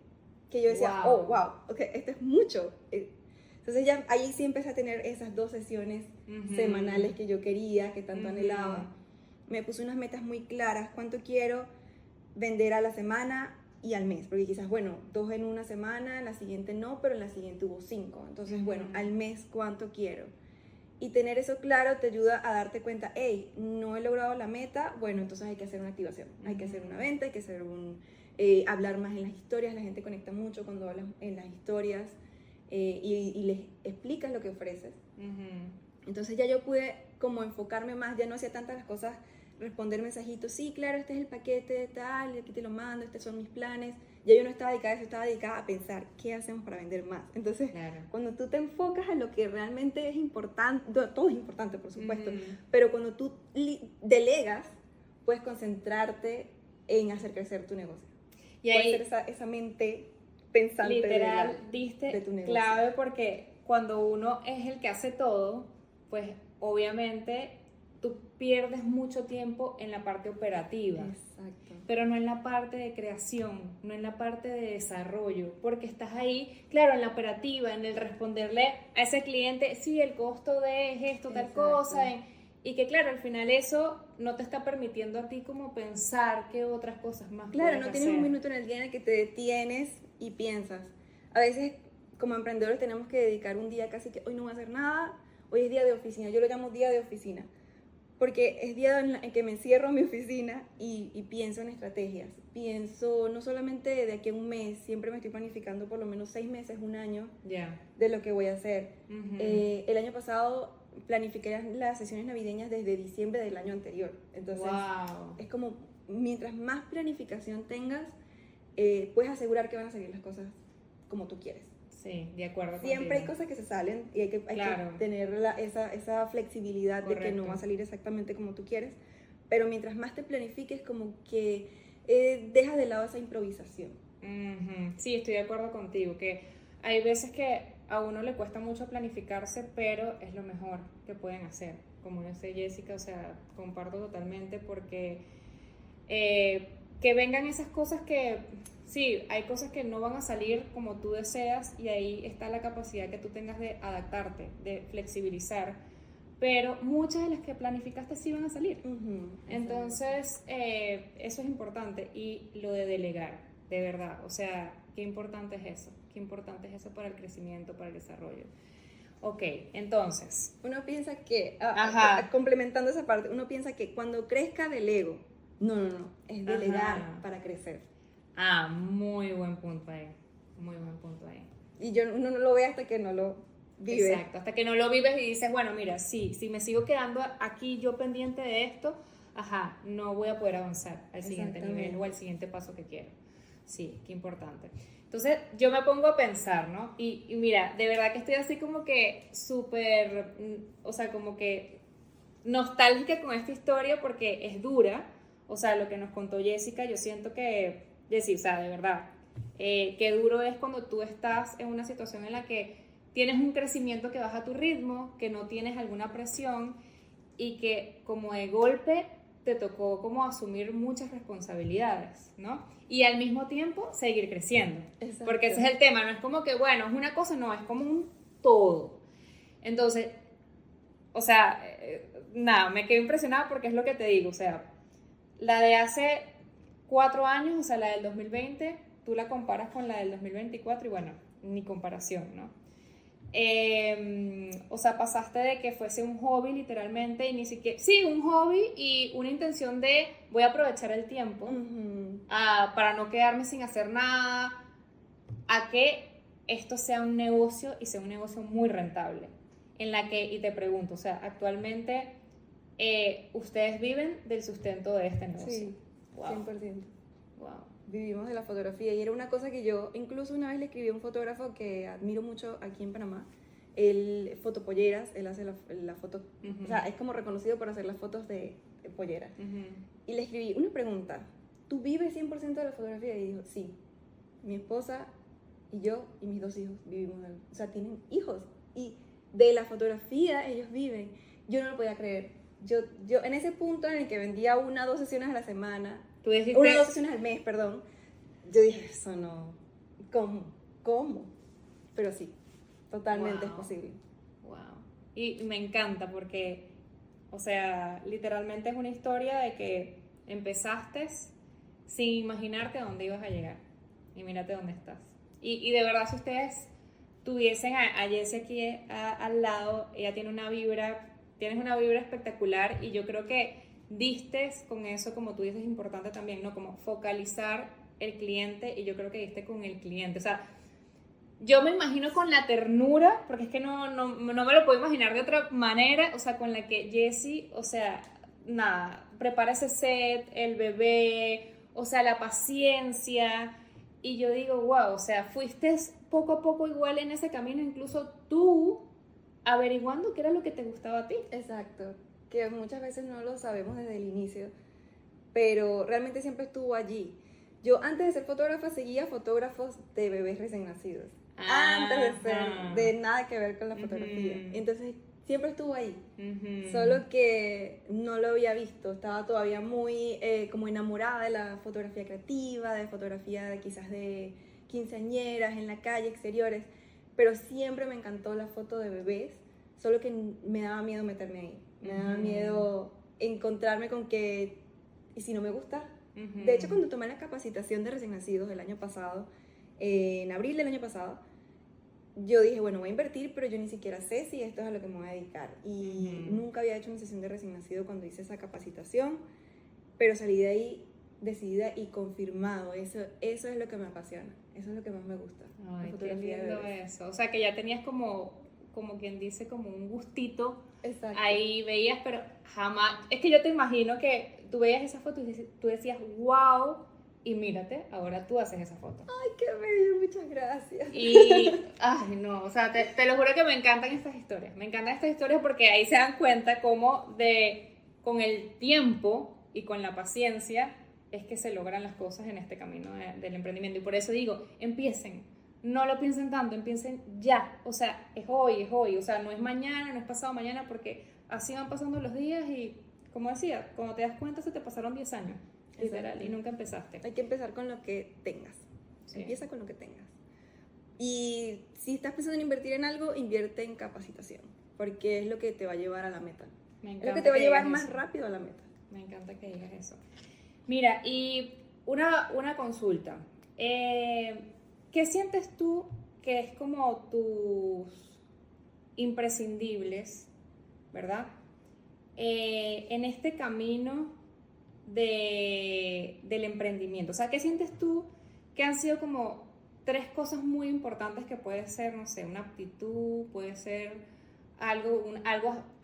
Que yo decía, Wow. oh, wow, ok, esto es mucho. Entonces ya ahí sí empecé a tener esas 2 sesiones Ujú. semanales que yo quería, que tanto Ujú. anhelaba. Me puse unas metas muy claras, cuánto quiero vender a la semana y al mes, porque quizás, bueno, 2 en una semana, en la siguiente no, pero en la siguiente hubo 5. Entonces, Ujú. bueno, al mes cuánto quiero. Y tener eso claro te ayuda a darte cuenta, hey, no he logrado la meta, bueno, entonces hay que hacer una activación, hay que hacer una venta, hay que hacer hablar más en las historias, la gente conecta mucho cuando hablas en las historias y les explicas lo que ofreces. Ujú. Entonces ya yo pude como enfocarme más, ya no hacía tantas las cosas, responder mensajitos, sí, claro, este es el paquete, tal, aquí te lo mando, estos son mis planes. Ya yo no estaba dedicada a eso, estaba dedicada a pensar, ¿qué hacemos para vender más? Entonces, Claro. cuando tú te enfocas a lo que realmente es importante, todo es importante, por supuesto, Ujú. pero cuando tú delegas, puedes concentrarte en hacer crecer tu negocio. Y Puedes ahí, ser esa mente pensante literal, de diste tu negocio. clave porque cuando uno es el que hace todo, pues obviamente tú pierdes mucho tiempo en la parte operativa. Exacto. Pero no en la parte de creación, no en la parte de desarrollo, porque estás ahí, claro, en la operativa, en el responderle a ese cliente, sí, el costo de es esto, tal Exacto. cosa, y que claro, al final eso no te está permitiendo a ti como pensar qué otras cosas más Claro, puedes no tienes un hacer. minuto en el día en el que te detienes y piensas. A veces, como emprendedores, tenemos que dedicar un día casi que hoy no voy a hacer nada, hoy es día de oficina. Yo lo llamo día de oficina, porque es día en que me encierro en mi oficina y pienso en estrategias. Pienso no solamente de aquí a un mes, siempre me estoy planificando por lo menos 6 meses, un año Ya. de lo que voy a hacer. Ujú. El año pasado planifiqué las sesiones navideñas desde diciembre del año anterior. Entonces, Wow. es como, mientras más planificación tengas, puedes asegurar que van a salir las cosas como tú quieres. Sí, de acuerdo Siempre hay contigo. cosas que se salen y hay que Claro. tener esa flexibilidad de que no Correcto. va a salir exactamente como tú quieres, pero mientras más te planifiques, como que dejas de lado esa improvisación. Ujú. Sí, estoy de acuerdo contigo, que hay veces que a uno le cuesta mucho planificarse, pero es lo mejor que pueden hacer. Como dice Jessica, o sea, comparto totalmente porque que vengan esas cosas que, sí, hay cosas que no van a salir como tú deseas y ahí está la capacidad que tú tengas de adaptarte, de flexibilizar, pero muchas de las que planificaste sí van a salir. Ujú, Entonces, eso es importante y lo de delegar, de verdad, o sea, qué importante es eso, qué importante es eso para el crecimiento, para el desarrollo. Ok, entonces, uno piensa que, Ajá. complementando esa parte, uno piensa que cuando crezca delego. No, es delegar Ajá. para crecer. Muy buen punto ahí, muy buen punto ahí. Y uno no lo ve hasta que no lo vive. Exacto, hasta que no lo vives y dices, bueno, mira, sí, si me sigo quedando aquí yo pendiente de esto, no voy a poder avanzar al siguiente nivel o al siguiente paso que quiero. Sí, qué importante. Entonces yo me pongo a pensar, ¿no? Y mira, de verdad que estoy así como que súper, o sea, como que nostálgica con esta historia porque es dura. O sea, lo que nos contó Jessica, yo siento que, decir, o sea, de verdad, qué duro es cuando tú estás en una situación en la que tienes un crecimiento que baja a tu ritmo, que no tienes alguna presión y que como de golpe te tocó como asumir muchas responsabilidades, ¿no? Y al mismo tiempo seguir creciendo. Exacto. Porque ese es el tema, no es como que, bueno, es una cosa, no, es como un todo. Entonces, o sea, nada, me quedé impresionada porque es lo que te digo, o sea, la de hace 4 años, o sea, la del 2020, tú la comparas con la del 2024 y bueno, ni comparación, ¿no? O sea, pasaste de que fuese un hobby literalmente y ni siquiera, sí, un hobby y una intención de voy a aprovechar el tiempo para no quedarme sin hacer nada, a que esto sea un negocio y sea un negocio muy rentable, en la que, y te pregunto, o sea, actualmente ustedes viven del sustento de este negocio. Sí, Wow. 100%. Wow. Vivimos de la fotografía y era una cosa que yo incluso una vez le escribí a un fotógrafo que admiro mucho aquí en Panamá. Él fotopolleras, él hace la foto, o sea, es como reconocido por hacer las fotos de polleras. Y le escribí una pregunta, ¿tú vives 100% de la fotografía? Y dijo, sí, mi esposa y yo y mis 2 hijos vivimos, o sea, tienen hijos. Y de la fotografía ellos viven. Yo no lo podía creer. Yo en ese punto en el que vendía 1 o 2 sesiones a la semana, Tú dijiste, 1 o 2 sesiones al mes, perdón, yo dije, eso no, ¿cómo? Pero sí, totalmente es wow, posible. wow. Y me encanta porque, o sea, literalmente es una historia de que empezaste sin imaginarte a dónde ibas a llegar. Y mírate dónde estás. Y de verdad, si ustedes tuviesen a Jessie aquí al lado, ella tiene una vibra, tienes una vibra espectacular y yo creo que diste con eso, como tú dices, importante también, ¿no? Como focalizar el cliente y yo creo que diste con el cliente. O sea, yo me imagino con la ternura, porque es que no me lo puedo imaginar de otra manera, o sea, con la que Jessie, o sea, nada, prepara ese set, el bebé, o sea, la paciencia, y yo digo, wow, o sea, fuiste poco a poco igual en ese camino, incluso tú averiguando qué era lo que te gustaba a ti. Exacto, que muchas veces no lo sabemos desde el inicio, pero realmente siempre estuvo allí. Yo antes de ser fotógrafa seguía fotógrafos de bebés recién nacidos, antes de ser, de nada que ver con la fotografía. Entonces siempre estuvo ahí, solo que no lo había visto, estaba todavía muy como enamorada de la fotografía creativa, de fotografía de, quizás de quinceañeras en la calle, exteriores, pero siempre me encantó la foto de bebés, solo que me daba miedo meterme ahí, me daba miedo encontrarme con que, ¿y si no me gusta? De hecho, cuando tomé la capacitación de recién nacidos el año pasado, en abril del año pasado, yo dije, bueno, voy a invertir, pero yo ni siquiera sé si esto es a lo que me voy a dedicar. Y nunca había hecho una sesión de recién nacido cuando hice esa capacitación, pero salí de ahí decidida y confirmado. Eso es lo que me apasiona, eso es lo que más me gusta. Ay, la fotografía qué lindo de bebés. eso. O sea, que ya tenías como quien dice, como un gustito. Exacto. Ahí veías, pero jamás. Es que yo te imagino que tú veías esa foto y tú decías, wow, y mírate, ahora tú haces esa foto. Ay, qué bello, muchas gracias. Y, ay, no, o sea, te lo juro que me encantan estas historias. Me encantan estas historias porque ahí se dan cuenta cómo con el tiempo y con la paciencia es que se logran las cosas en este camino del emprendimiento. Y por eso digo, empiecen. No lo piensen tanto, empiecen ya. O sea, es hoy. O sea, no es mañana, no es pasado mañana, porque así van pasando los días y, como decía, cuando te das cuenta se te pasaron 10 años, literal, Exacto. y nunca empezaste. Hay que empezar con lo que tengas. Sí. Empieza con lo que tengas. Y si estás pensando en invertir en algo, invierte en capacitación, porque es lo que te va a llevar a la meta. Me Es encanta lo que te va a llevar digas más eso. rápido a la meta. Me encanta que digas eso. Mira, y una consulta. ¿Qué sientes tú que es como tus imprescindibles, ¿verdad? En este camino del emprendimiento. O sea, ¿qué sientes tú que han sido como 3 cosas muy importantes que puede ser, no sé, una aptitud, puede ser algo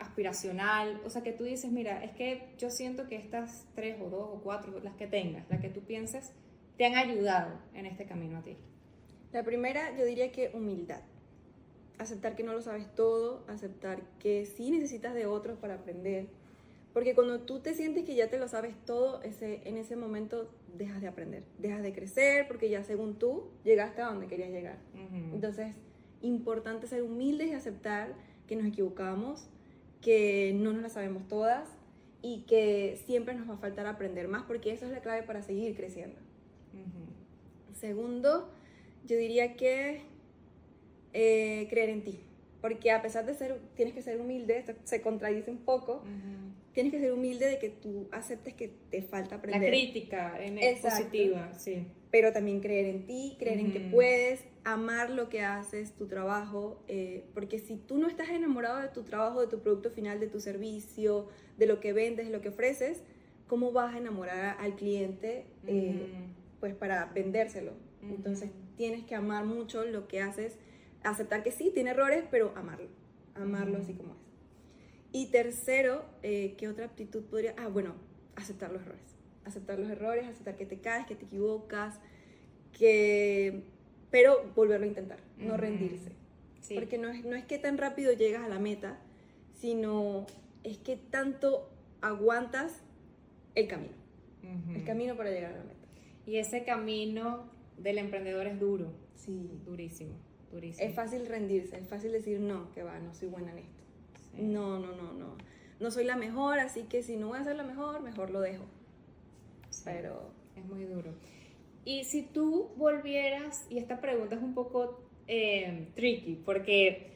aspiracional? O sea, que tú dices, mira, es que yo siento que estas 3 o 2 o 4, las que tengas, las que tú pienses, te han ayudado en este camino a ti. La primera, yo diría que humildad. Aceptar que no lo sabes todo, aceptar que sí necesitas de otros para aprender. Porque cuando tú te sientes que ya te lo sabes todo, en ese momento dejas de aprender, dejas de crecer, porque ya según tú llegaste a donde querías llegar. Entonces, importante ser humildes y aceptar que nos equivocamos, que no nos la sabemos todas y que siempre nos va a faltar aprender más, porque eso es la clave para seguir creciendo. Segundo, yo diría que creer en ti, porque a pesar de tienes que ser humilde, esto se contradice un poco, tienes que ser humilde de que tú aceptes que te falta aprender. La crítica es positiva, sí. Pero también creer en ti, creer en que puedes, amar lo que haces, tu trabajo, porque si tú no estás enamorado de tu trabajo, de tu producto final, de tu servicio, de lo que vendes, de lo que ofreces, ¿cómo vas a enamorar al cliente pues para vendérselo? Entonces tienes que amar mucho lo que haces, aceptar que sí, tiene errores, pero amarlo así como es. Y tercero, ¿qué otra aptitud podría? Bueno, aceptar los errores, aceptar que te caes, que te equivocas, pero volverlo a intentar, no rendirse. Sí. Porque no es que tan rápido llegas a la meta, sino es que tanto aguantas el camino para llegar a la meta. Y ese camino del emprendedor es duro, Sí. durísimo, durísimo. Es fácil rendirse, es fácil decir no, que va, no soy buena en esto. Sí. No. No soy la mejor, así que si no voy a ser la mejor, mejor lo dejo. Sí, Pero es muy duro. Y si tú volvieras, y esta pregunta es un poco tricky, porque,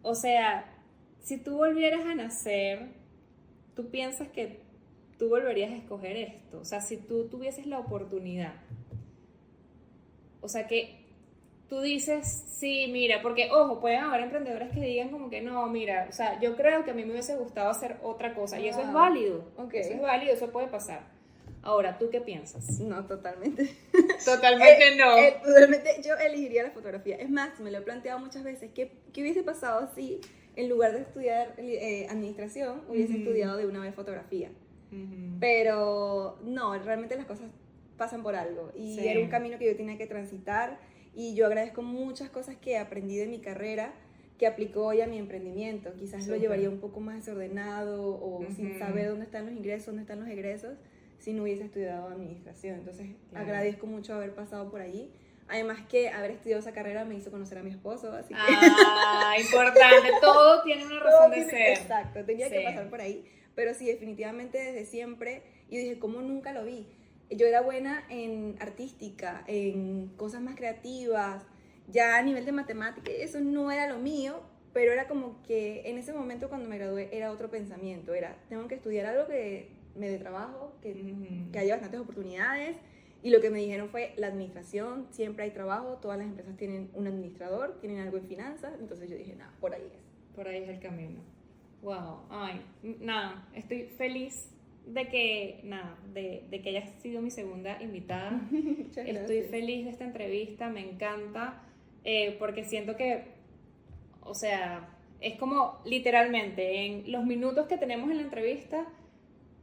o sea, si tú volvieras a nacer, ¿tú piensas que tú volverías a escoger esto? O sea, si tú tuvieses la oportunidad, o sea, que tú dices, sí, mira, porque, ojo, pueden haber emprendedores que digan como que no, mira, o sea, yo creo que a mí me hubiese gustado hacer otra cosa, y eso es válido, ok. eso es válido, eso puede pasar. Ahora, ¿tú qué piensas? no, totalmente. Totalmente no. Totalmente, yo elegiría la fotografía. Es más, me lo he planteado muchas veces. ¿Qué hubiese pasado si en lugar de estudiar administración hubiese estudiado de una vez fotografía? Pero no, realmente las cosas pasan por algo. Y Sí. era un camino que yo tenía que transitar. Y yo agradezco muchas cosas que aprendí de mi carrera que aplicó hoy a mi emprendimiento. Quizás lo Súper. llevaría un poco más desordenado o sin saber dónde están los ingresos, dónde están los egresos, si no hubiese estudiado administración. Entonces, Claro. agradezco mucho haber pasado por allí. Además que haber estudiado esa carrera me hizo conocer a mi esposo, así que... Ah, importante, todo tiene una razón de ser. Exacto, tenía que Sí. pasar por ahí. Pero sí, definitivamente desde siempre. Y dije, ¿cómo nunca lo vi? Yo era buena en artística, en cosas más creativas, ya a nivel de matemática, eso no era lo mío, pero era como que en ese momento cuando me gradué era otro pensamiento, era, tengo que estudiar algo que me dé trabajo, que haya bastantes oportunidades, y lo que me dijeron fue, la administración, siempre hay trabajo, todas las empresas tienen un administrador, tienen algo en finanzas, entonces yo dije, nada, por ahí es. Por ahí es el camino. Wow, ay, nada, estoy feliz de que, nada, de que hayas sido mi segunda invitada. Muchas Estoy gracias. feliz de esta entrevista, me encanta, porque siento que, o sea, es como literalmente en los minutos que tenemos en la entrevista,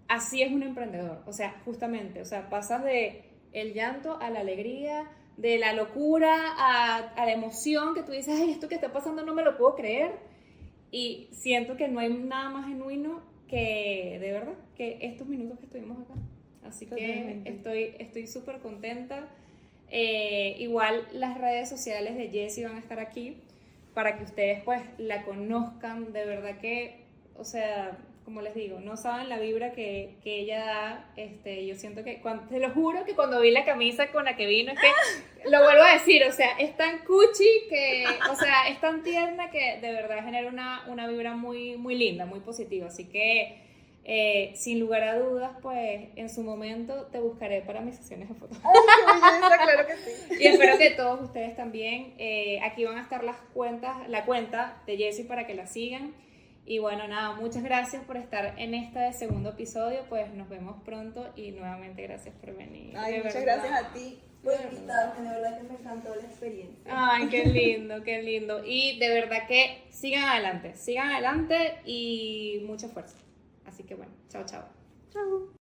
así es un emprendedor, o sea, justamente, o sea, pasas de el llanto a la alegría, de la locura a la emoción, que tú dices, ay, esto que está pasando no me lo puedo creer, y siento que no hay nada más genuino que, de verdad, que estos minutos que estuvimos acá. Así Totalmente. que estoy súper contenta. Igual las redes sociales de Jessie van a estar aquí para que ustedes pues la conozcan. De verdad que, o sea, como les digo, no saben la vibra que ella da. Yo siento que, te lo juro que cuando vi la camisa con la que vino, es que, lo vuelvo a decir, o sea, es tan cuchi que, o sea, es tan tierna que de verdad genera una vibra muy, muy linda, muy positiva. Así que, sin lugar a dudas, pues en su momento te buscaré para mis sesiones de fotos. Ay, qué belleza, claro que sí. Y espero que todos ustedes también. Aquí van a estar la cuenta de Jessie para que la sigan. Y bueno, nada, muchas gracias por estar en este segundo episodio. Pues nos vemos pronto y nuevamente gracias por venir. Ay, de muchas verdad. gracias a ti por invitarme, de verdad que me encantó la experiencia. Ay, qué lindo, qué lindo. Y de verdad que sigan adelante y mucha fuerza. Así que bueno, chao, chao. Chao.